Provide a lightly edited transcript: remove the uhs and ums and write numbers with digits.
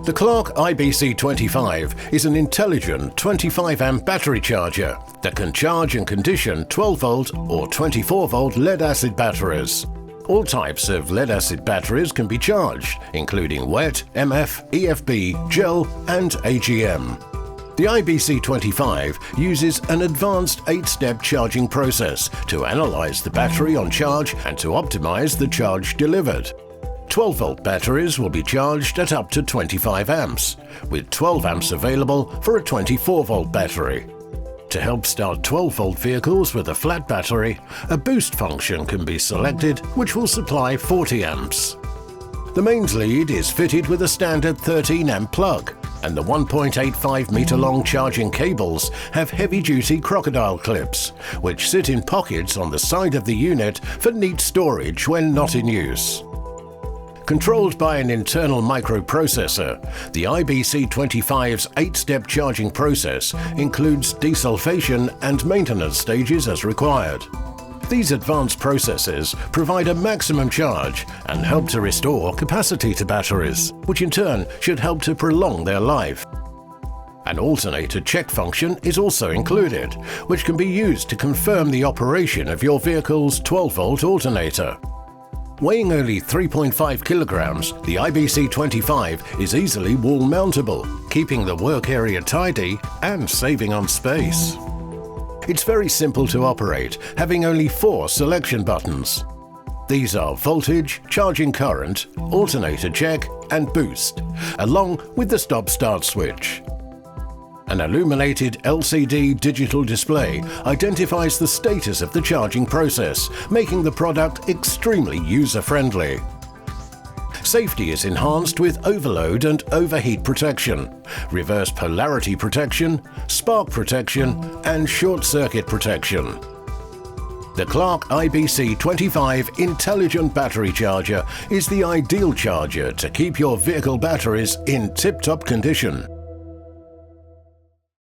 The Clarke IBC25 is an intelligent 25-amp battery charger that can charge and condition 12-volt or 24-volt lead-acid batteries. All types of lead-acid batteries can be charged, including wet, MF, EFB, gel and AGM. The IBC25 uses an advanced 8-step charging process to analyze the battery on charge and to optimize the charge delivered. 12-volt batteries will be charged at up to 25 amps, with 12 amps available for a 24-volt battery. To help start 12-volt vehicles with a flat battery, a boost function can be selected which will supply 40 amps. The mains lead is fitted with a standard 13-amp plug, and the 1.85-meter-long charging cables have heavy-duty crocodile clips, which sit in pockets on the side of the unit for neat storage when not in use. Controlled by an internal microprocessor, the IBC25's 8-step charging process includes desulphation and maintenance stages as required. These advanced processes provide a maximum charge and help to restore capacity to batteries, which in turn should help to prolong their life. An alternator check function is also included, which can be used to confirm the operation of your vehicle's 12-volt alternator. Weighing only 3.5 kilograms, the IBC25 is easily wall-mountable, keeping the work area tidy and saving on space. It's very simple to operate, having only 4 selection buttons. These are voltage, charging current, alternator check and boost, along with the stop-start switch. An illuminated LCD digital display identifies the status of the charging process, making the product extremely user-friendly. Safety is enhanced with overload and overheat protection, reverse polarity protection, spark protection, and short-circuit protection. The Clarke IBC25 Intelligent Battery Charger is the ideal charger to keep your vehicle batteries in tip-top condition.